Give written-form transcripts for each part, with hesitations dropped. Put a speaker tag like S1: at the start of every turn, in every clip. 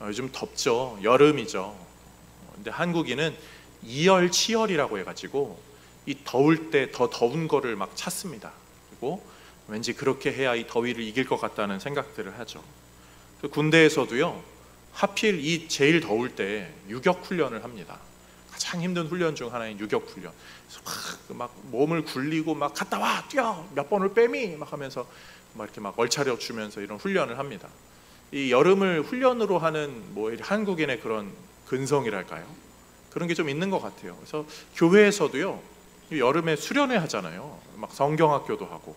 S1: 요즘 덥죠. 여름이죠. 근데 한국인은 이열치열이라고 해가지고 이 더울 때 더 더운 거를 막 찾습니다. 그리고 왠지 그렇게 해야 이 더위를 이길 것 같다는 생각들을 하죠. 군대에서도요, 하필 이 제일 더울 때 유격 훈련을 합니다. 가장 힘든 훈련 중 하나인 유격 훈련. 막 몸을 굴리고 막 갔다 와 뛰어 몇 번을 빼미 막 하면서 막 이렇게 막 얼차려 주면서 이런 훈련을 합니다. 이 여름을 훈련으로 하는 뭐 한국인의 그런 근성이랄까요? 그런 게 좀 있는 것 같아요. 그래서 교회에서도요, 여름에 수련회 하잖아요. 막 성경학교도 하고.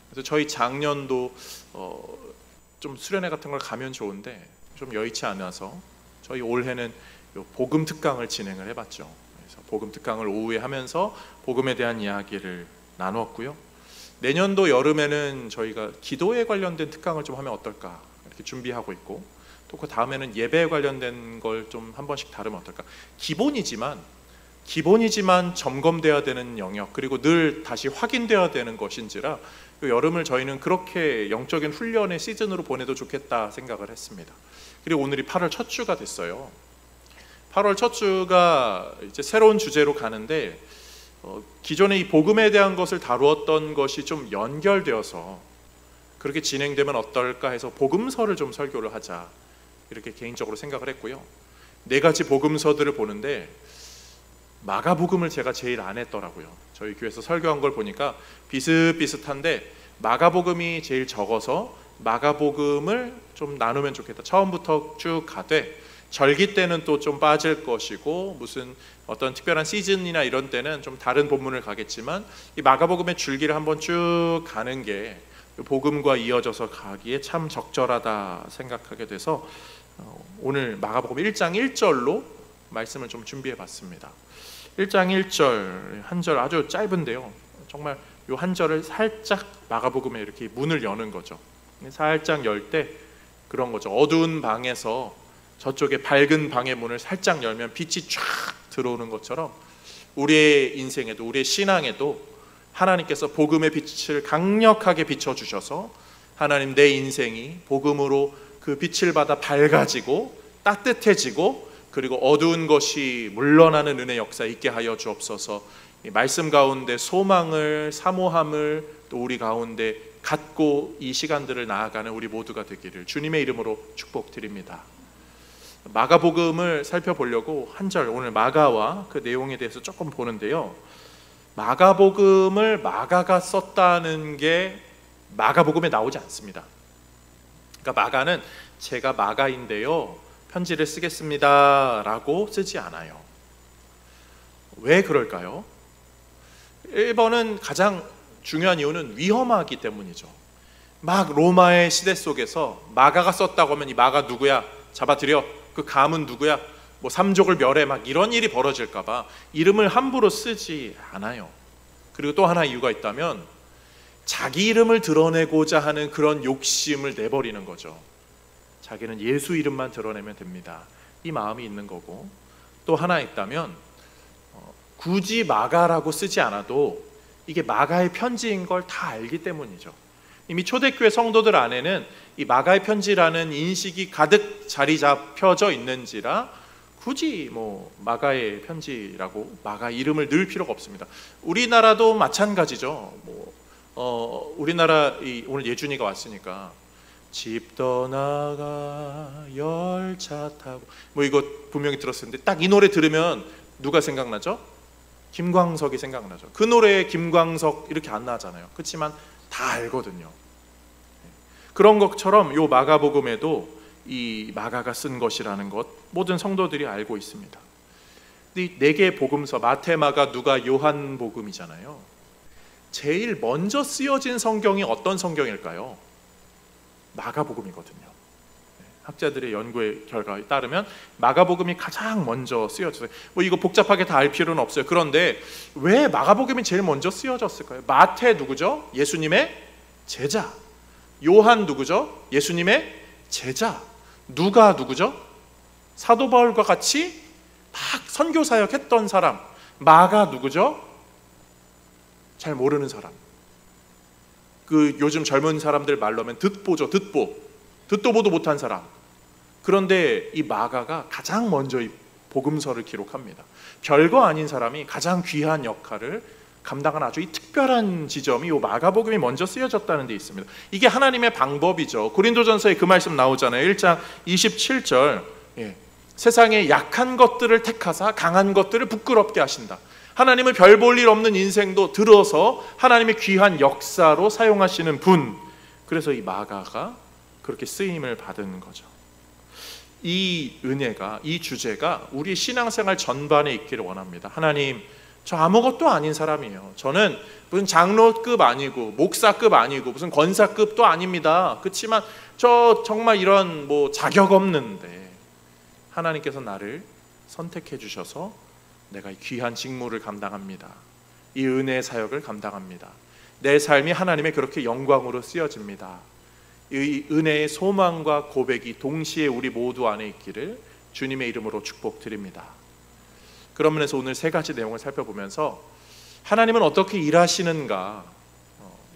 S1: 그래서 저희 작년도 좀 수련회 같은 걸 가면 좋은데 좀 여의치 않아서 저희 올해는 복음 특강을 진행을 해봤죠. 그래서 복음 특강을 오후에 하면서 복음에 대한 이야기를 나누었고요. 내년도 여름에는 저희가 기도에 관련된 특강을 좀 하면 어떨까 이렇게 준비하고 있고, 또 그 다음에는 예배에 관련된 걸 좀 한 번씩 다루면 어떨까. 기본이지만 점검돼야 되는 영역, 그리고 늘 다시 확인돼야 되는 것인지라 여름을 저희는 그렇게 영적인 훈련의 시즌으로 보내도 좋겠다 생각을 했습니다. 그리고 오늘이 8월 첫 주가 됐어요. 8월 첫 주가 이제 새로운 주제로 가는데, 기존에 이 복음에 대한 것을 다루었던 것이 좀 연결되어서 그렇게 진행되면 어떨까 해서 복음서를 좀 설교를 하자 이렇게 개인적으로 생각을 했고요. 4가지 복음서들을 보는데 마가복음을 제가 제일 안 했더라고요. 저희 교회에서 설교한 걸 보니까 비슷비슷한데 마가복음이 제일 적어서 마가복음을 좀 나누면 좋겠다. 처음부터 쭉 가되 절기 때는 또 좀 빠질 것이고, 무슨 어떤 특별한 시즌이나 이런 때는 좀 다른 본문을 가겠지만 이 마가복음의 줄기를 한번 쭉 가는 게 복음과 이어져서 가기에 참 적절하다 생각하게 돼서 오늘 마가복음 1장 1절로 말씀을 좀 준비해 봤습니다. 1장 1절 한 절 아주 짧은데요, 정말 요 한 절을 살짝 마가복음에 이렇게 문을 여는 거죠. 살짝 열 때 그런 거죠. 어두운 방에서 저쪽에 밝은 방의 문을 살짝 열면 빛이 쫙 들어오는 것처럼 우리의 인생에도, 우리의 신앙에도 하나님께서 복음의 빛을 강력하게 비춰주셔서 하나님, 내 인생이 복음으로 그 빛을 받아 밝아지고 따뜻해지고, 그리고 어두운 것이 물러나는 은혜 역사 있게 하여 주옵소서. 이 말씀 가운데 소망을, 사모함을 또 우리 가운데 갖고 이 시간들을 나아가는 우리 모두가 되기를 주님의 이름으로 축복드립니다. 마가복음을 살펴보려고 한 절, 오늘 마가와 그 내용에 대해서 조금 보는데요, 마가복음을 마가가 썼다는 게 마가복음에 나오지 않습니다. 그러니까 마가는 제가 마가인데요 편지를 쓰겠습니다 라고 쓰지 않아요. 왜 그럴까요? 1번은 가장 중요한 이유는 위험하기 때문이죠. 막 로마의 시대 속에서 마가가 썼다고 하면 이 마가 누구야? 잡아들여. 그 감은 누구야? 뭐 삼족을 멸해. 막 이런 일이 벌어질까 봐 이름을 함부로 쓰지 않아요. 그리고 또 하나 이유가 있다면 자기 이름을 드러내고자 하는 그런 욕심을 내버리는 거죠. 자기는 예수 이름만 드러내면 됩니다. 이 마음이 있는 거고, 또 하나 있다면 굳이 마가라고 쓰지 않아도 이게 마가의 편지인 걸 다 알기 때문이죠. 이미 초대교회 성도들 안에는 이 마가의 편지라는 인식이 가득 자리 잡혀져 있는지라 굳이 뭐 마가의 편지라고 마가 이름을 넣을 필요가 없습니다. 우리나라도 마찬가지죠. 우리나라 오늘 예준이가 왔으니까 집 떠나가 열차 타고 뭐 이거 분명히 들었을 텐데 딱 이 노래 들으면 누가 생각나죠? 김광석이 생각나죠. 그 노래에 김광석 이렇게 안 나잖아요. 그렇지만 다 알거든요. 그런 것처럼 요 마가복음에도 이 마가가 쓴 것이라는 것 모든 성도들이 알고 있습니다. 이 4개의 복음서, 마태, 마가, 누가, 요한 복음이잖아요. 제일 먼저 쓰여진 성경이 어떤 성경일까요? 마가복음이거든요. 학자들의 연구의 결과에 따르면 마가복음이 가장 먼저 쓰여졌어요. 뭐 이거 복잡하게 다 알 필요는 없어요. 그런데 왜 마가복음이 제일 먼저 쓰여졌을까요? 마태 누구죠? 예수님의 제자. 요한 누구죠? 예수님의 제자. 누가 누구죠? 사도 바울과 같이 막 선교 사역 했던 사람. 마가 누구죠? 잘 모르는 사람. 그 요즘 젊은 사람들 말로 하면 듣보죠. 듣보. 듣도 보도 못한 사람. 그런데 이 마가가 가장 먼저 이 복음서를 기록합니다. 별거 아닌 사람이 가장 귀한 역할을 감당한 아주 이 특별한 지점이 이 마가복음이 먼저 쓰여졌다는 데 있습니다. 이게 하나님의 방법이죠. 고린도전서에 그 말씀 나오잖아요. 1장 27절. 세상의 약한 것들을 택하사 강한 것들을 부끄럽게 하신다. 하나님은 별 볼 일 없는 인생도 들어서 하나님의 귀한 역사로 사용하시는 분. 그래서 이 마가가 그렇게 쓰임을 받은 거죠. 이 은혜가, 이 주제가 우리 신앙생활 전반에 있기를 원합니다. 하나님, 저 아무것도 아닌 사람이에요. 저는 무슨 장로급 아니고 목사급 아니고 무슨 권사급도 아닙니다. 그렇지만 저 정말 이런 자격 없는데 하나님께서 나를 선택해 주셔서 내가 이 귀한 직무를 감당합니다. 이 은혜의 사역을 감당합니다. 내 삶이 하나님의 그렇게 영광으로 쓰여집니다. 이 은혜의 소망과 고백이 동시에 우리 모두 안에 있기를 주님의 이름으로 축복드립니다. 그런 면에서 오늘 세 가지 내용을 살펴보면서 하나님은 어떻게 일하시는가,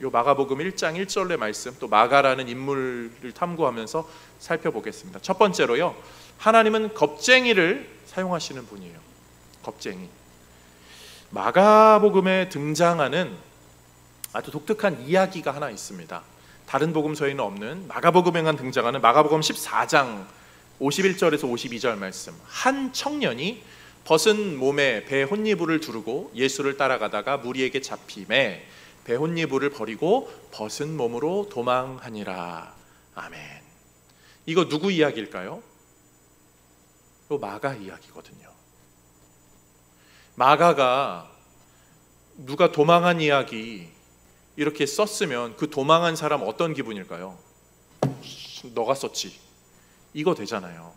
S1: 요 마가복음 1장 1절의 말씀, 또 마가라는 인물을 탐구하면서 살펴보겠습니다. 첫 번째로요, 하나님은 겁쟁이를 사용하시는 분이에요. 겁쟁이. 마가복음에 등장하는 아주 독특한 이야기가 하나 있습니다. 다른 복음서에는 없는, 마가복음에만 등장하는 마가복음 14장 51절에서 52절 말씀. 한 청년이 벗은 몸에 배 혼니부를 두르고 예수를 따라가다가 무리에게 잡힘에 배 혼니부를 버리고 벗은 몸으로 도망하니라. 아멘. 이거 누구 이야기일까요? 이거 마가 이야기거든요. 마가가 누가 도망한 이야기 이렇게 썼으면 그 도망한 사람 어떤 기분일까요? 너가 썼지, 이거 되잖아요.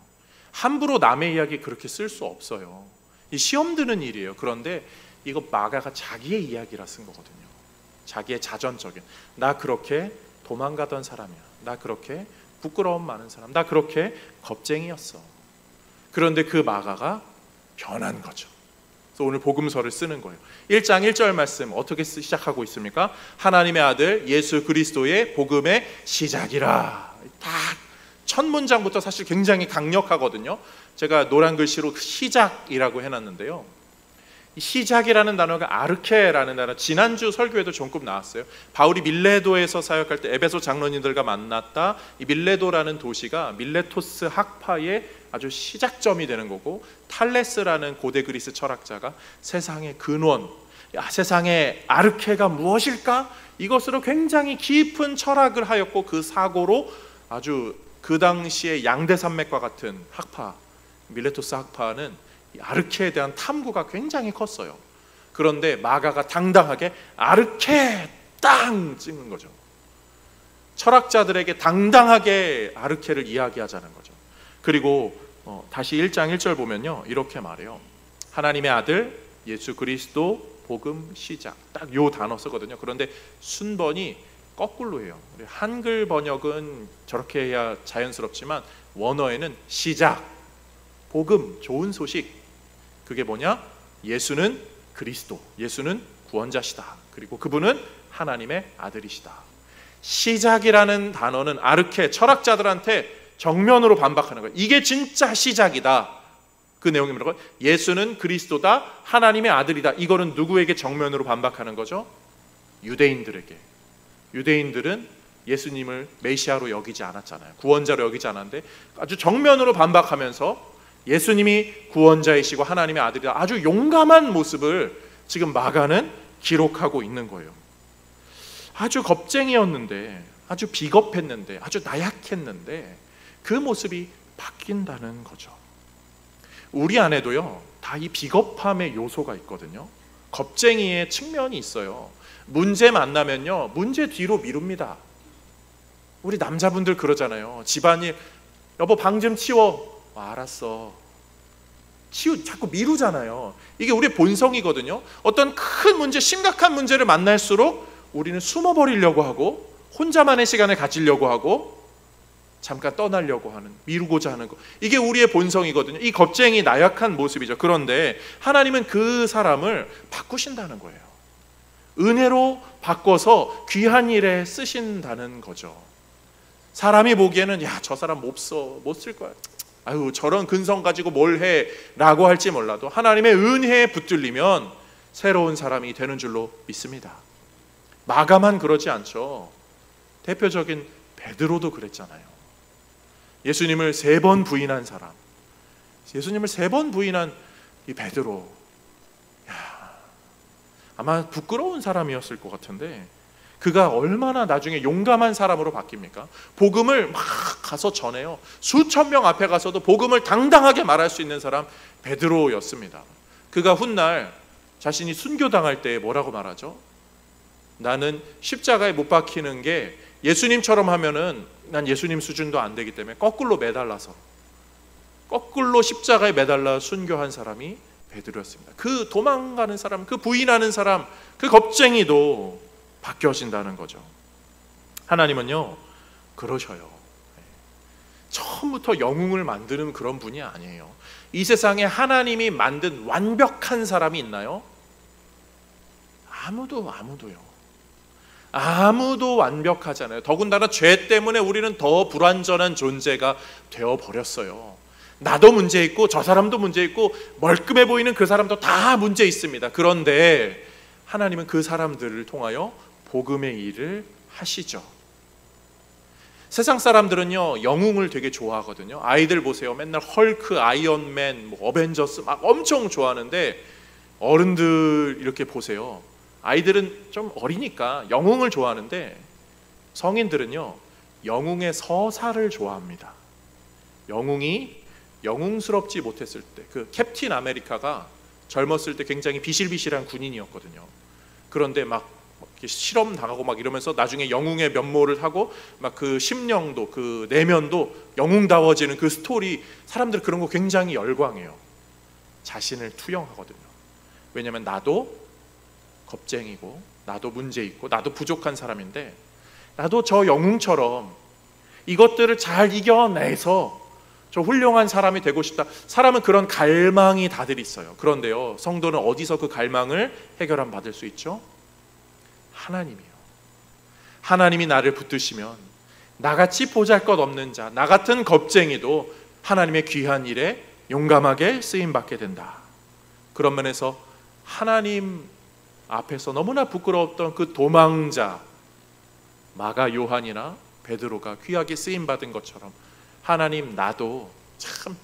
S1: 함부로 남의 이야기 그렇게 쓸 수 없어요. 이 시험 드는 일이에요. 그런데 이거 마가가 자기의 이야기라 쓴 거거든요. 자기의 자전적인, 나 그렇게 도망가던 사람이야, 나 그렇게 부끄러움 많은 사람, 나 그렇게 겁쟁이였어. 그런데 그 마가가 변한 거죠. 그래서 오늘 복음서를 쓰는 거예요. 1장 1절 말씀 어떻게 시작하고 있습니까? 하나님의 아들 예수 그리스도의 복음의 시작이라. 딱 첫 문장부터 사실 굉장히 강력하거든요. 제가 노란 글씨로 시작이라고 해놨는데요, 이 시작이라는 단어가 아르케라는 단어, 지난주 설교에도 조금 나왔어요. 바울이 밀레도에서 사역할 때 에베소 장로님들과 만났다. 이 밀레도라는 도시가 밀레토스 학파의 아주 시작점이 되는 거고, 탈레스라는 고대 그리스 철학자가 세상의 근원, 세상의 아르케가 무엇일까? 이것으로 굉장히 깊은 철학을 하였고, 그 사고로 아주 그 당시에 양대산맥과 같은 학파, 밀레토스 학파는 아르케에 대한 탐구가 굉장히 컸어요. 그런데 마가가 당당하게 아르케 땅 찍는 거죠. 철학자들에게 당당하게 아르케를 이야기하자는 거죠. 그리고 다시 1장 1절 보면요, 이렇게 말해요. 하나님의 아들 예수 그리스도 복음 시작, 딱 요 단어 쓰거든요. 그런데 순번이 거꾸로 해요. 한글 번역은 저렇게 해야 자연스럽지만 원어에는 시작, 복음, 좋은 소식, 그게 뭐냐? 예수는 그리스도, 예수는 구원자시다. 그리고 그분은 하나님의 아들이시다. 시작이라는 단어는 아르케, 철학자들한테 정면으로 반박하는 거예요. 이게 진짜 시작이다. 그 내용이 뭐라고요? 예수는 그리스도다, 하나님의 아들이다. 이거는 누구에게 정면으로 반박하는 거죠? 유대인들에게. 유대인들은 예수님을 메시아로 여기지 않았잖아요. 구원자로 여기지 않았는데 아주 정면으로 반박하면서 예수님이 구원자이시고 하나님의 아들이다, 아주 용감한 모습을 지금 마가는 기록하고 있는 거예요. 아주 겁쟁이였는데, 아주 비겁했는데, 아주 나약했는데 그 모습이 바뀐다는 거죠. 우리 안에도요, 다 이 비겁함의 요소가 있거든요. 겁쟁이의 측면이 있어요. 문제 만나면요, 문제 뒤로 미룹니다. 우리 남자분들 그러잖아요. 집안일, 여보 방 좀 치워. 알았어. 자꾸 미루잖아요. 이게 우리의 본성이거든요. 어떤 큰 문제, 심각한 문제를 만날수록 우리는 숨어버리려고 하고, 혼자만의 시간을 가지려고 하고, 잠깐 떠나려고 하는, 미루고자 하는 거, 이게 우리의 본성이거든요. 이 겁쟁이 나약한 모습이죠. 그런데 하나님은 그 사람을 바꾸신다는 거예요. 은혜로 바꿔서 귀한 일에 쓰신다는 거죠. 사람이 보기에는 야, 저 사람 못 쓸 거야, 아유 저런 근성 가지고 뭘 해 라고 할지 몰라도 하나님의 은혜에 붙들리면 새로운 사람이 되는 줄로 믿습니다. 마가만 그러지 않죠. 대표적인 베드로도 그랬잖아요. 예수님을 3번 부인한 사람, 예수님을 3번 부인한 이 베드로, 아마 부끄러운 사람이었을 것 같은데 그가 얼마나 나중에 용감한 사람으로 바뀝니까? 복음을 막 가서 전해요. 수천 명 앞에 가서도 복음을 당당하게 말할 수 있는 사람 베드로였습니다. 그가 훗날 자신이 순교당할 때 뭐라고 말하죠? 나는 십자가에 못 박히는 게 예수님처럼 하면은 난 예수님 수준도 안 되기 때문에 거꾸로 매달라서 거꾸로 십자가에 매달라 순교한 사람이 베드로였습니다. 그 도망가는 사람, 그 부인하는 사람, 그 겁쟁이도 바뀌어진다는 거죠. 하나님은요 그러셔요. 처음부터 영웅을 만드는 그런 분이 아니에요. 이 세상에 하나님이 만든 완벽한 사람이 있나요? 아무도요. 아무도 완벽하잖아요. 더군다나 죄 때문에 우리는 더 불완전한 존재가 되어버렸어요. 나도 문제 있고 저 사람도 문제 있고 멀끔해 보이는 그 사람도 다 문제 있습니다. 그런데 하나님은 그 사람들을 통하여 복음의 일을 하시죠. 세상 사람들은요 영웅을 되게 좋아하거든요. 아이들 보세요. 맨날 헐크, 아이언맨, 어벤져스 막 엄청 좋아하는데 어른들 이렇게 보세요. 아이들은 좀 어리니까 영웅을 좋아하는데 성인들은요 영웅의 서사를 좋아합니다. 영웅이 영웅스럽지 못했을 때, 그 캡틴 아메리카가 젊었을 때 굉장히 비실비실한 군인이었거든요. 그런데 막 실험 당하고 막 이러면서 나중에 영웅의 면모를 하고 막 그 심령도 그 내면도 영웅다워지는 그 스토리, 사람들 그런 거 굉장히 열광해요. 자신을 투영하거든요. 왜냐하면 나도 겁쟁이고 나도 문제 있고 나도 부족한 사람인데 나도 저 영웅처럼 이것들을 잘 이겨내서 저 훌륭한 사람이 되고 싶다. 사람은 그런 갈망이 다들 있어요. 그런데요 성도는 어디서 그 갈망을 해결함 받을 수 있죠? 하나님이요. 하나님이 나를 붙드시면 나같이 보잘것없는 자, 나 같은 겁쟁이도 하나님의 귀한 일에 용감하게 쓰임받게 된다. 그런 면에서 하나님 앞에서 너무나 부끄러웠던 그 도망자 마가 요한이나 베드로가 귀하게 쓰임받은 것처럼 하나님 나도 참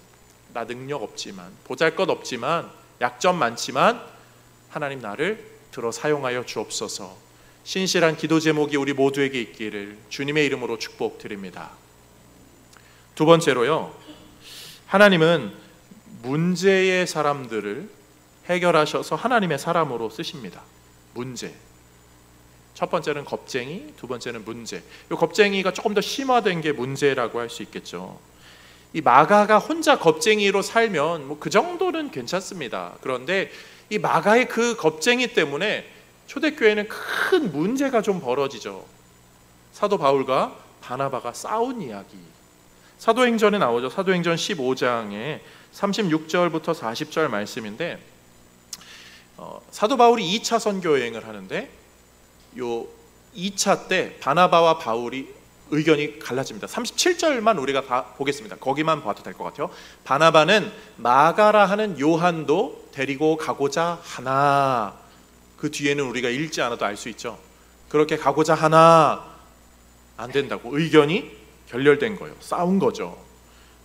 S1: 나 능력 없지만 보잘것없지만 약점 많지만 하나님 나를 들어 사용하여 주옵소서. 신실한 기도 제목이 우리 모두에게 있기를 주님의 이름으로 축복드립니다. 두 번째로요, 하나님은 문제의 사람들을 해결하셔서 하나님의 사람으로 쓰십니다. 문제. 첫 번째는 겁쟁이, 두 번째는 문제. 이 겁쟁이가 조금 더 심화된 게 문제라고 할 수 있겠죠. 이 마가가 혼자 겁쟁이로 살면 뭐 그 정도는 괜찮습니다. 그런데 이 마가의 그 겁쟁이 때문에 초대교회는 큰 문제가 좀 벌어지죠. 사도 바울과 바나바가 싸운 이야기. 사도행전에 나오죠. 사도행전 15장에 36절부터 40절 말씀인데 사도 바울이 2차 선교 여행을 하는데 요 2차 때 바나바와 바울이 의견이 갈라집니다. 37절만 우리가 보겠습니다. 거기만 봐도 될 것 같아요. 바나바는 마가라 하는 요한도 데리고 가고자 하나. 그 뒤에는 우리가 읽지 않아도 알 수 있죠. 그렇게 가고자 하나 안 된다고 의견이 결렬된 거예요. 싸운 거죠.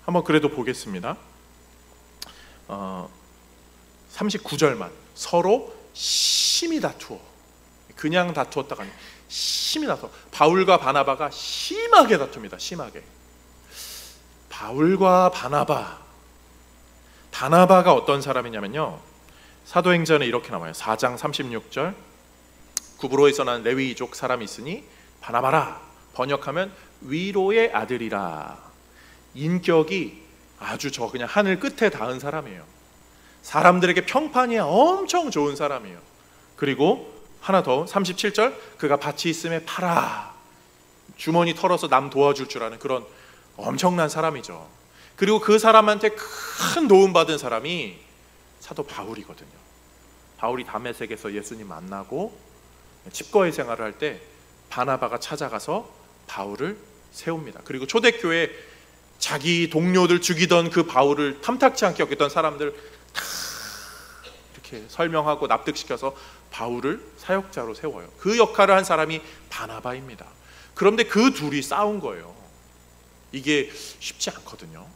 S1: 한번 그래도 보겠습니다. 39절만 서로 심히 다투어. 그냥 다투었다가 아니에요. 심히 다투어. 바울과 바나바가 심하게 다툽니다. 심하게. 바울과 바나바가 어떤 사람이냐면요, 사도행전에 이렇게 나와요. 4장 36절 구브로에서 난 레위족 사람이 있으니 바나바라, 번역하면 위로의 아들이라. 인격이 아주 저 그냥 하늘 끝에 닿은 사람이에요. 사람들에게 평판이 엄청 좋은 사람이에요. 그리고 하나 더 37절 그가 밭이 있음에 팔아. 주머니 털어서 남 도와줄 줄 아는 그런 엄청난 사람이죠. 그리고 그 사람한테 큰 도움받은 사람이 사도 바울이거든요. 바울이 다메섹에서 예수님 만나고 칩거의 생활을 할 때 바나바가 찾아가서 바울을 세웁니다. 그리고 초대교회 자기 동료들 죽이던 그 바울을 탐탁치 않게 여겼던 사람들 다 이렇게 설명하고 납득시켜서 바울을 사역자로 세워요. 그 역할을 한 사람이 바나바입니다. 그런데 그 둘이 싸운 거예요. 이게 쉽지 않거든요.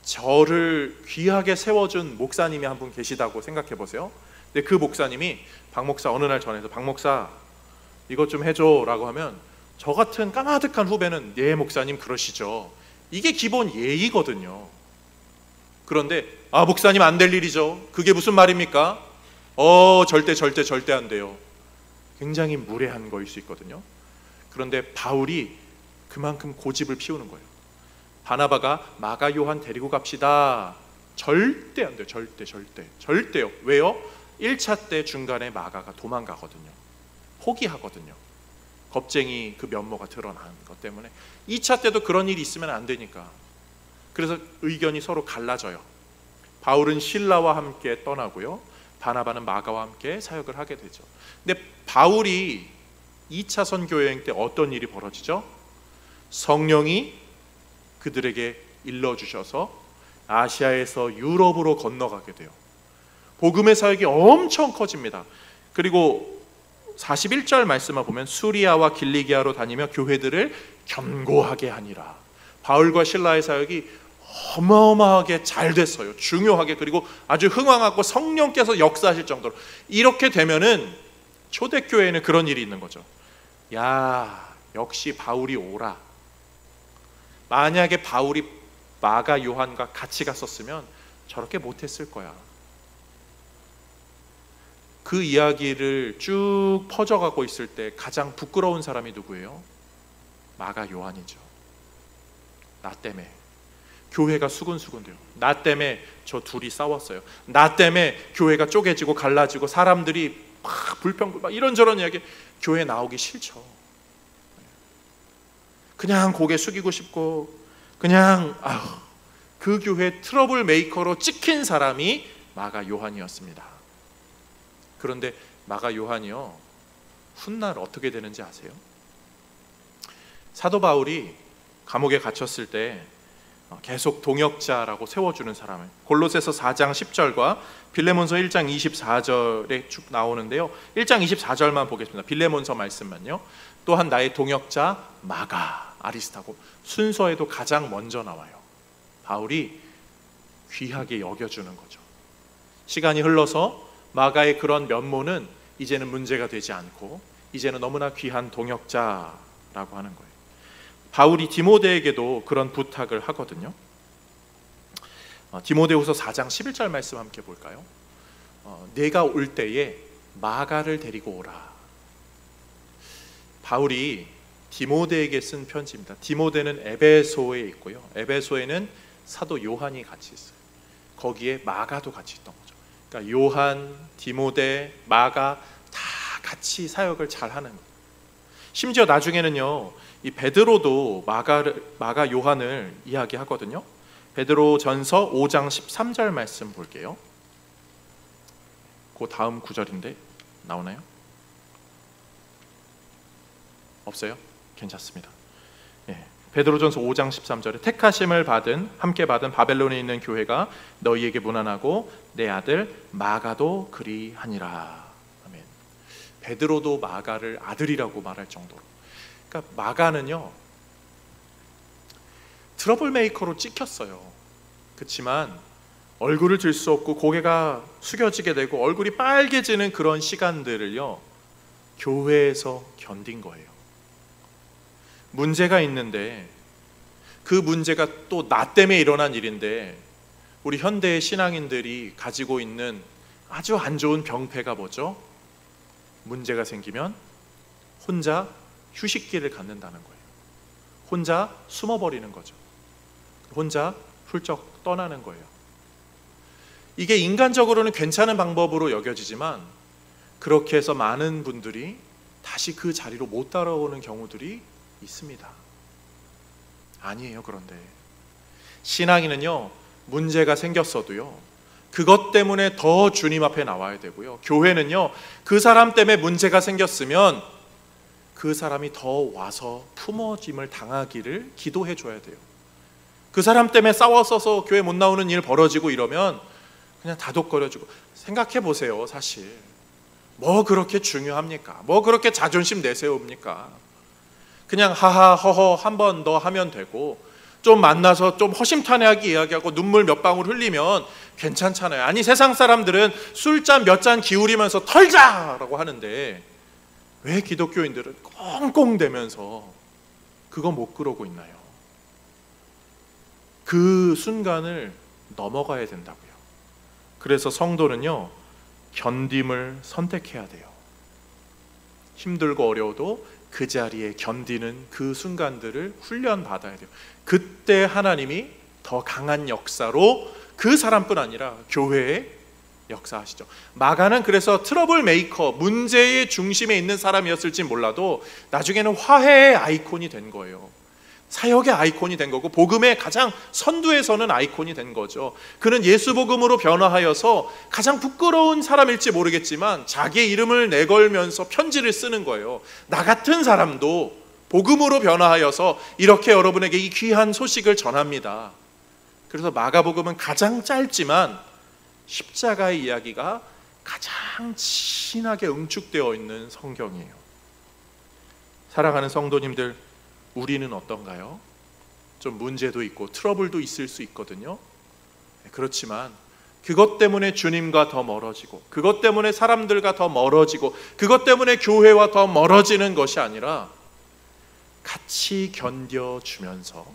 S1: 저를 귀하게 세워준 목사님이 한 분 계시다고 생각해 보세요. 근데 그 목사님이 박 목사 어느 날 전해서 박 목사 이것 좀 해줘 라고 하면 저 같은 까마득한 후배는 예 목사님 그러시죠. 이게 기본 예의거든요. 그런데 아 목사님 안 될 일이죠. 그게 무슨 말입니까? 절대 안 돼요. 굉장히 무례한 거일 수 있거든요. 그런데 바울이 그만큼 고집을 피우는 거예요. 바나바가 마가 요한 데리고 갑시다. 절대 안 돼요. 절대요. 왜요? 1차 때 중간에 마가가 도망가거든요. 포기하거든요. 겁쟁이 그 면모가 드러나는 것 때문에 2차 때도 그런 일이 있으면 안 되니까. 그래서 의견이 서로 갈라져요. 바울은 실라와 함께 떠나고요. 바나바는 마가와 함께 사역을 하게 되죠. 근데 바울이 2차 선교 여행 때 어떤 일이 벌어지죠? 성령이 그들에게 일러주셔서 아시아에서 유럽으로 건너가게 돼요. 복음의 사역이 엄청 커집니다. 그리고 41절 말씀을 보면 수리아와 길리기아로 다니며 교회들을 견고하게 하니라. 바울과 실라의 사역이 어마어마하게 잘 됐어요. 중요하게. 그리고 아주 흥왕하고 성령께서 역사하실 정도로. 이렇게 되면은 초대교회에는 그런 일이 있는 거죠. 야, 역시 바울이 오라. 만약에 바울이 마가 요한과 같이 갔었으면 저렇게 못했을 거야. 그 이야기를 쭉 퍼져가고 있을 때 가장 부끄러운 사람이 누구예요? 마가 요한이죠. 나 때문에 교회가 수군수군돼요. 나 때문에 저 둘이 싸웠어요. 나 때문에 교회가 쪼개지고 갈라지고 사람들이 막 불평불 막 이런저런 이야기. 교회 나오기 싫죠. 그냥 고개 숙이고 싶고 그냥 그 교회 트러블 메이커로 찍힌 사람이 마가 요한이었습니다. 그런데 마가 요한이요, 훗날 어떻게 되는지 아세요? 사도 바울이 감옥에 갇혔을 때 계속 동역자라고 세워주는 사람을, 골로새서 4장 10절과 빌레몬서 1장 24절에 쭉 나오는데요. 1장 24절만 보겠습니다. 빌레몬서 말씀만요. 또한 나의 동역자 마가 아리스타고, 순서에도 가장 먼저 나와요. 바울이 귀하게 여겨주는 거죠. 시간이 흘러서 마가의 그런 면모는 이제는 문제가 되지 않고 이제는 너무나 귀한 동역자라고 하는 거예요. 바울이 디모데에게도 그런 부탁을 하거든요. 디모데후서 4장 11절 말씀 함께 볼까요? 내가 올 때에 마가를 데리고 오라. 바울이 디모데에게 쓴 편지입니다. 디모데는 에베소에 있고요. 에베소에는 사도 요한이 같이 있어요. 거기에 마가도 같이 있던 거죠. 그러니까 요한, 디모데, 마가 다 같이 사역을 잘 하는 거예요. 심지어 나중에는요, 이 베드로도 마가 요한을 이야기하거든요. 베드로 전서 5장 13절 말씀 볼게요. 그 다음 구절인데 나오나요? 없어요? 괜찮습니다. 베드로전서 5장 13절에 택하심을 받은 함께 받은 바벨론에 있는 교회가 너희에게 문안하고 내 아들 마가도 그리하니라. 아멘. 베드로도 마가를 아들이라고 말할 정도로. 그러니까 마가는요, 트러블 메이커로 찍혔어요. 그렇지만 얼굴을 들 수 없고 고개가 숙여지게 되고 얼굴이 빨개지는 그런 시간들을요, 교회에서 견딘 거예요. 문제가 있는데 그 문제가 또 나 때문에 일어난 일인데, 우리 현대의 신앙인들이 가지고 있는 아주 안 좋은 병폐가 뭐죠? 문제가 생기면 혼자 휴식기를 갖는다는 거예요. 혼자 숨어버리는 거죠. 혼자 훌쩍 떠나는 거예요. 이게 인간적으로는 괜찮은 방법으로 여겨지지만 그렇게 해서 많은 분들이 다시 그 자리로 못 따라오는 경우들이 있습니다. 아니에요. 그런데 신앙인은요, 문제가 생겼어도요, 그것 때문에 더 주님 앞에 나와야 되고요. 교회는요, 그 사람 때문에 문제가 생겼으면 그 사람이 더 와서 품어짐을 당하기를 기도해 줘야 돼요. 그 사람 때문에 싸워서 교회 못 나오는 일 벌어지고 이러면 그냥 다독거려주고. 생각해 보세요. 사실 뭐 그렇게 중요합니까? 뭐 그렇게 자존심 내세웁니까? 그냥 하하 허허 한 번 더 하면 되고, 좀 만나서 좀 허심탄회하게 이야기하고 눈물 몇 방울 흘리면 괜찮잖아요. 아니, 세상 사람들은 술잔 몇 잔 기울이면서 털자라고 하는데 왜 기독교인들은 꽁꽁대면서 그거 못 그러고 있나요? 그 순간을 넘어가야 된다고요. 그래서 성도는요, 견딤을 선택해야 돼요. 힘들고 어려워도 그 자리에 견디는 그 순간들을 훈련받아야 돼요. 그때 하나님이 더 강한 역사로 그 사람뿐 아니라 교회에 역사하시죠. 마가는 그래서 트러블 메이커, 문제의 중심에 있는 사람이었을지 몰라도 나중에는 화해의 아이콘이 된 거예요. 사역의 아이콘이 된 거고, 복음의 가장 선두에 서는 아이콘이 된 거죠. 그는 예수 복음으로 변화하여서 가장 부끄러운 사람일지 모르겠지만 자기의 이름을 내걸면서 편지를 쓰는 거예요. 나 같은 사람도 복음으로 변화하여서 이렇게 여러분에게 이 귀한 소식을 전합니다. 그래서 마가복음은 가장 짧지만 십자가의 이야기가 가장 진하게 응축되어 있는 성경이에요. 사랑하는 성도님들, 우리는 어떤가요? 좀 문제도 있고 트러블도 있을 수 있거든요. 그렇지만 그것 때문에 주님과 더 멀어지고, 그것 때문에 사람들과 더 멀어지고, 그것 때문에 교회와 더 멀어지는 것이 아니라 같이 견뎌주면서,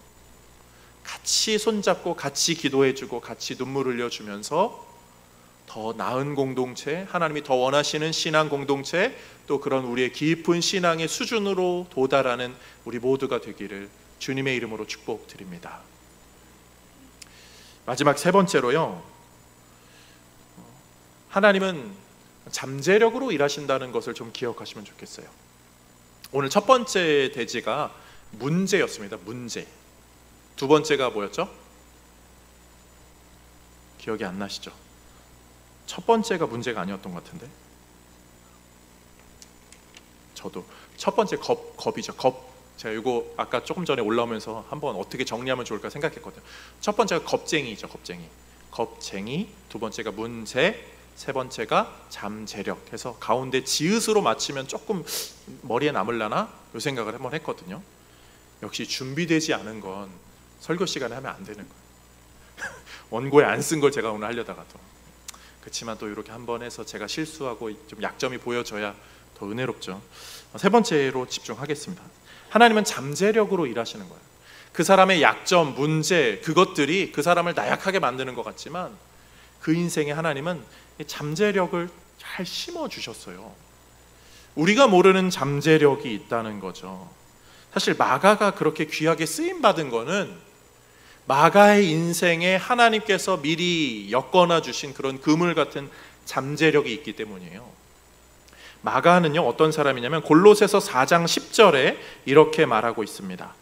S1: 같이 손잡고 같이 기도해주고 같이 눈물 흘려주면서 더 나은 공동체, 하나님이 더 원하시는 신앙 공동체, 또 그런 우리의 깊은 신앙의 수준으로 도달하는 우리 모두가 되기를 주님의 이름으로 축복드립니다. 마지막 세 번째로요, 하나님은 잠재력으로 일하신다는 것을 좀 기억하시면 좋겠어요. 오늘 첫 번째 대지가 문제였습니다. 문제. 두 번째가 뭐였죠? 기억이 안 나시죠? 첫 번째가 문제가 아니었던 것 같은데, 저도 첫 번째 겁이죠. 겁. 제가 이거 아까 조금 전에 올라오면서 한번 어떻게 정리하면 좋을까 생각했거든요. 첫 번째가 겁쟁이죠. 겁쟁이. 두 번째가 문제, 세 번째가 잠재력 해서 가운데 지읒으로 맞추면 조금 머리에 남을라나 이 생각을 한번 했거든요. 역시 준비되지 않은 건 설교 시간에 하면 안 되는 거예요. 원고에 안 쓴 걸 제가 오늘 하려다가도. 그렇지만 또 이렇게 한번 해서 제가 실수하고 좀 약점이 보여져야 더 은혜롭죠. 세 번째로 집중하겠습니다. 하나님은 잠재력으로 일하시는 거예요. 그 사람의 약점, 문제, 그것들이 그 사람을 나약하게 만드는 것 같지만 그 인생에 하나님은 잠재력을 잘 심어주셨어요. 우리가 모르는 잠재력이 있다는 거죠. 사실 마가가 그렇게 귀하게 쓰임받은 거는 마가의 인생에 하나님께서 미리 엮어놔 주신 그런 그물 같은 잠재력이 있기 때문이에요. 마가는요, 어떤 사람이냐면 골로새서 4장 10절에 이렇게 말하고 있습니다.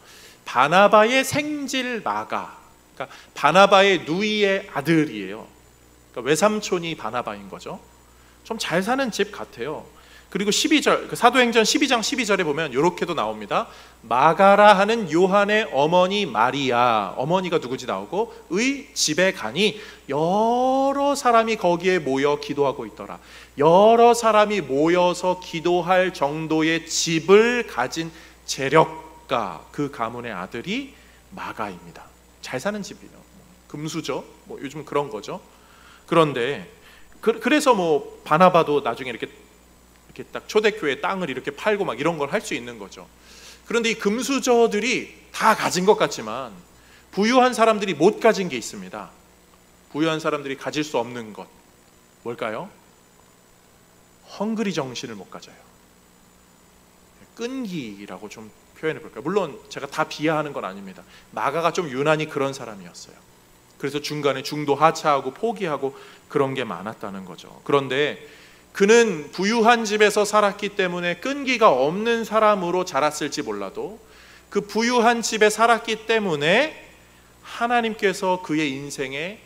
S1: 바나바의 생질 마가, 그러니까 바나바의 누이의 아들이에요. 그러니까 외삼촌이 바나바인 거죠. 좀 잘 사는 집 같아요. 그리고 12절, 사도행전 12장 12절에 보면 이렇게도 나옵니다. 마가라 하는 요한의 어머니 마리아, 어머니가 누구지 나오고, 의 집에 가니 여러 사람이 거기에 모여 기도하고 있더라. 여러 사람이 모여서 기도할 정도의 집을 가진 재력가, 그 가문의 아들이 마가입니다. 잘 사는 집이에요. 금수저, 뭐 요즘 그런 거죠. 그런데 그래서 뭐 바나바도 나중에 이렇게 딱 초대교회 땅을 이렇게 팔고 막 이런 걸 할 수 있는 거죠. 그런데 이 금수저들이 다 가진 것 같지만 부유한 사람들이 못 가진 게 있습니다. 부유한 사람들이 가질 수 없는 것, 뭘까요? 헝그리 정신을 못 가져요. 끈기라고 좀 표현해 볼까요? 물론 제가 다 비하하는 건 아닙니다. 마가가 좀 유난히 그런 사람이었어요. 그래서 중간에 중도 하차하고 포기하고 그런 게 많았다는 거죠. 그런데 그는 부유한 집에서 살았기 때문에 끈기가 없는 사람으로 자랐을지 몰라도 그 부유한 집에 살았기 때문에 하나님께서 그의 인생에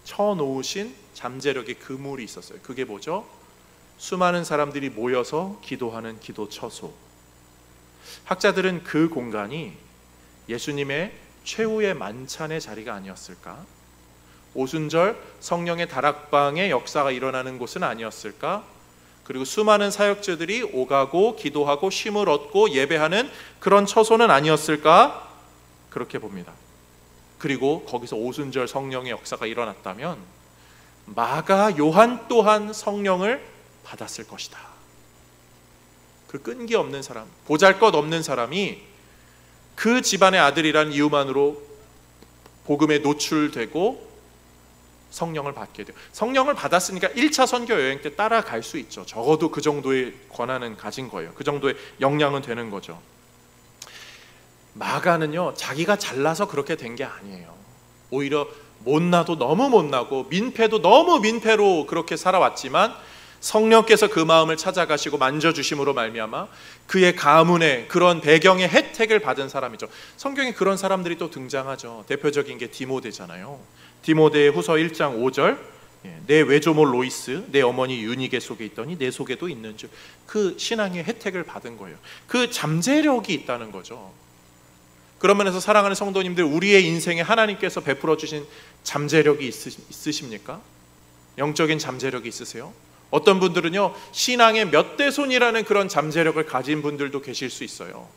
S1: 쳐놓으신 잠재력의 그물이 있었어요. 그게 뭐죠? 수많은 사람들이 모여서 기도하는 기도 처소. 학자들은 그 공간이 예수님의 최후의 만찬의 자리가 아니었을까? 오순절 성령의 다락방의 역사가 일어나는 곳은 아니었을까? 그리고 수많은 사역자들이 오가고 기도하고 쉼을 얻고 예배하는 그런 처소는 아니었을까? 그렇게 봅니다. 그리고 거기서 오순절 성령의 역사가 일어났다면 마가, 요한 또한 성령을 받았을 것이다. 그 끈기 없는 사람, 보잘것없는 사람이 그 집안의 아들이라는 이유만으로 복음에 노출되고 성령을 받게 돼요. 성령을 받았으니까 1차 선교 여행 때 따라갈 수 있죠. 적어도 그 정도의 권한은 가진 거예요. 그 정도의 역량은 되는 거죠. 마가는요, 자기가 잘나서 그렇게 된 게 아니에요. 오히려 못나도 너무 못나고 민폐도 너무 민폐로 그렇게 살아왔지만 성령께서 그 마음을 찾아가시고 만져주심으로 말미암아 그의 가문의 그런 배경의 혜택을 받은 사람이죠. 성경에 그런 사람들이 또 등장하죠. 대표적인 게 디모데잖아요. 디모데의 후서 1장 5절, 내 외조모 로이스, 내 어머니 유니게 속에 있더니 내 속에도 있는 줄. 그 신앙의 혜택을 받은 거예요. 그 잠재력이 있다는 거죠. 그런 면에서 사랑하는 성도님들, 우리의 인생에 하나님께서 베풀어 주신 잠재력이 있으십니까? 영적인 잠재력이 있으세요? 어떤 분들은요, 신앙의 몇 대 손이라는 그런 잠재력을 가진 분들도 계실 수 있어요.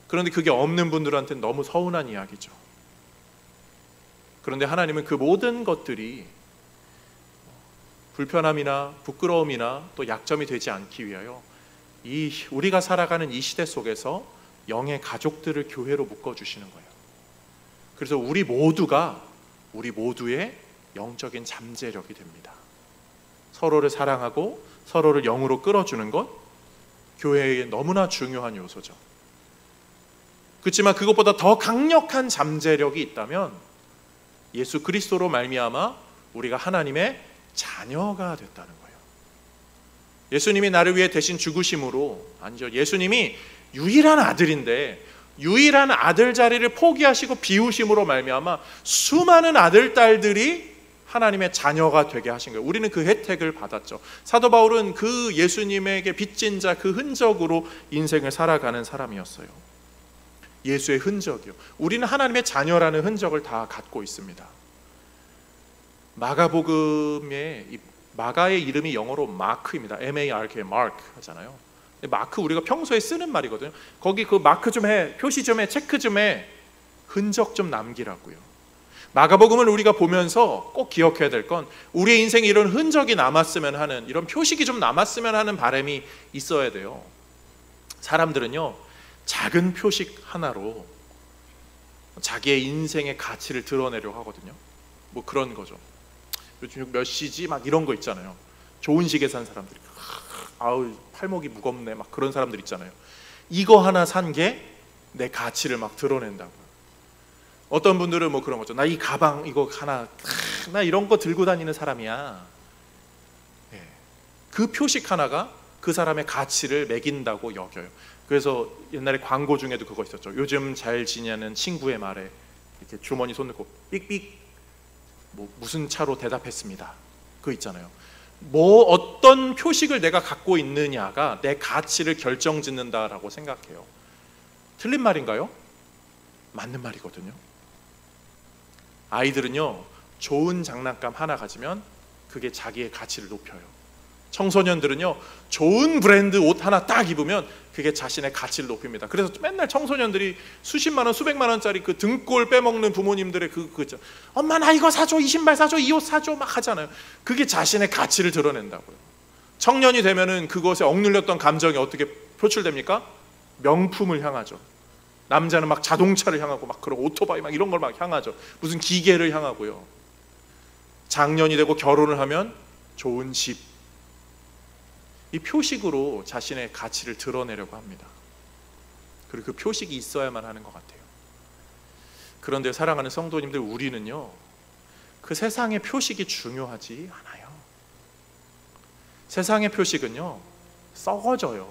S1: 그런데 그게 없는 분들한테는 너무 서운한 이야기죠. 그런데 하나님은 그 모든 것들이 불편함이나 부끄러움이나 또 약점이 되지 않기 위하여 우리가 살아가는 이 시대 속에서 영의 가족들을 교회로 묶어주시는 거예요. 그래서 우리 모두의 영적인 잠재력이 됩니다. 서로를 사랑하고 서로를 영으로 끌어주는 것, 교회에 너무나 중요한 요소죠. 그렇지만 그것보다 더 강력한 잠재력이 있다면 예수 그리스도로 말미암아 우리가 하나님의 자녀가 됐다는 거예요. 예수님이 나를 위해 대신 죽으심으로, 아니죠, 예수님이 유일한 아들인데 유일한 아들 자리를 포기하시고 비우심으로 말미암아 수많은 아들, 딸들이 하나님의 자녀가 되게 하신 거예요. 우리는 그 혜택을 받았죠. 사도 바울은 그 예수님에게 빚진 자, 그 흔적으로 인생을 살아가는 사람이었어요. 예수의 흔적이요. 우리는 하나님의 자녀라는 흔적을 다 갖고 있습니다. 마가복음에 마가의 이름이 영어로 마크입니다. M-A-R-K, 마크 하잖아요. 마크 우리가 평소에 쓰는 말이거든요. 거기 그 마크 좀 해, 표시 좀 해, 체크 좀 해, 흔적 좀 남기라고요. 마가복음을 우리가 보면서 꼭 기억해야 될 건 우리의 인생에 이런 흔적이 남았으면 하는, 이런 표식이 좀 남았으면 하는 바람이 있어야 돼요. 사람들은요, 작은 표식 하나로 자기의 인생의 가치를 드러내려고 하거든요. 뭐 그런 거죠. 요즘 몇 시지 막 이런 거 있잖아요. 좋은 시계 산 사람들이 아우 팔목이 무겁네 막 그런 사람들 있잖아요. 이거 하나 산 게 내 가치를 막 드러낸다고. 어떤 분들은 뭐 그런 거죠. 나 이 가방 이거 하나, 나 이런 거 들고 다니는 사람이야. 네. 그 표식 하나가 그 사람의 가치를 매긴다고 여겨요. 그래서 옛날에 광고 중에도 그거 있었죠. 요즘 잘 지내는 친구의 말에 이렇게 주머니 손 넣고 삑삑 뭐 무슨 차로 대답했습니다. 그거 있잖아요. 뭐 어떤 표식을 내가 갖고 있느냐가 내 가치를 결정짓는다라고 생각해요. 틀린 말인가요? 맞는 말이거든요. 아이들은요, 좋은 장난감 하나 가지면 그게 자기의 가치를 높여요. 청소년들은요, 좋은 브랜드 옷 하나 딱 입으면 그게 자신의 가치를 높입니다. 그래서 맨날 청소년들이 수십만 원, 수백만 원짜리 그 등골 빼먹는 부모님들의 그죠. 엄마 나 이거 사줘, 이 신발 사줘, 이 옷 사줘 막 하잖아요. 그게 자신의 가치를 드러낸다고요. 청년이 되면은 그것에 억눌렸던 감정이 어떻게 표출됩니까? 명품을 향하죠. 남자는 막 자동차를 향하고 막 그런 오토바이 막 이런 걸 막 향하죠. 무슨 기계를 향하고요. 장년이 되고 결혼을 하면 좋은 집, 이 표식으로 자신의 가치를 드러내려고 합니다. 그리고 그 표식이 있어야만 하는 것 같아요. 그런데 사랑하는 성도님들, 우리는요, 그 세상의 표식이 중요하지 않아요. 세상의 표식은요, 썩어져요.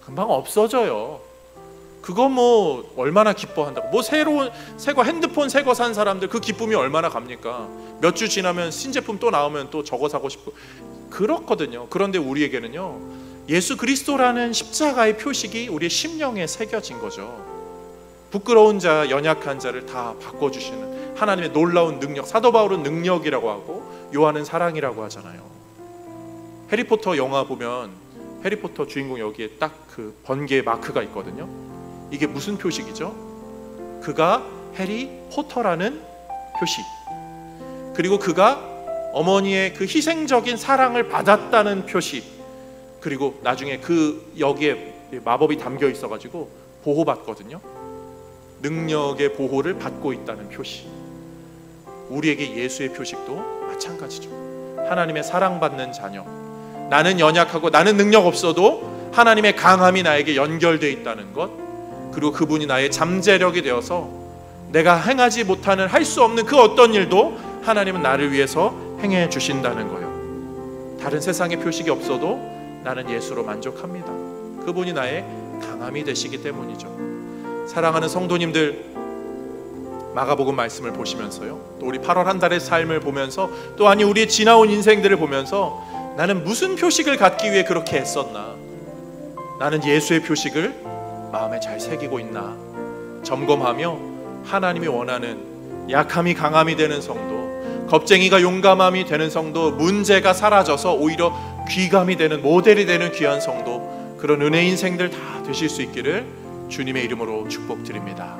S1: 금방 없어져요. 그거 뭐 얼마나 기뻐한다고. 뭐 새로운 새거 핸드폰 새거 산 사람들 그 기쁨이 얼마나 갑니까? 몇 주 지나면 신제품 또 나오면 또 저거 사고 싶고 그렇거든요. 그런데 우리에게는요, 예수 그리스도라는 십자가의 표식이 우리의 심령에 새겨진 거죠. 부끄러운 자, 연약한 자를 다 바꿔주시는 하나님의 놀라운 능력. 사도 바울은 능력이라고 하고 요한은 사랑이라고 하잖아요. 해리포터 영화 보면 해리포터 주인공 여기에 딱 그 번개 마크가 있거든요. 이게 무슨 표식이죠? 그가 해리 포터라는 표시, 그리고 그가 어머니의 그 희생적인 사랑을 받았다는 표시, 그리고 나중에 그 여기에 마법이 담겨 있어가지고 보호받거든요. 능력의 보호를 받고 있다는 표시. 우리에게 예수의 표식도 마찬가지죠. 하나님의 사랑받는 자녀. 나는 연약하고 나는 능력 없어도 하나님의 강함이 나에게 연결되어 있다는 것, 그리고 그분이 나의 잠재력이 되어서 내가 행하지 못하는, 할 수 없는 그 어떤 일도 하나님은 나를 위해서 행해 주신다는 거예요. 다른 세상의 표식이 없어도 나는 예수로 만족합니다. 그분이 나의 강함이 되시기 때문이죠. 사랑하는 성도님들, 마가복음 말씀을 보시면서요, 또 우리 8월 한 달의 삶을 보면서, 또 아니 우리의 지나온 인생들을 보면서 나는 무슨 표식을 갖기 위해 그렇게 애썼나? 나는 예수의 표식을 마음에 잘 새기고 있나? 점검하며 하나님이 원하는 약함이 강함이 되는 성도, 겁쟁이가 용감함이 되는 성도, 문제가 사라져서 오히려 귀감이 되는, 모델이 되는 귀한 성도, 그런 은혜 인생들 다 되실 수 있기를 주님의 이름으로 축복드립니다.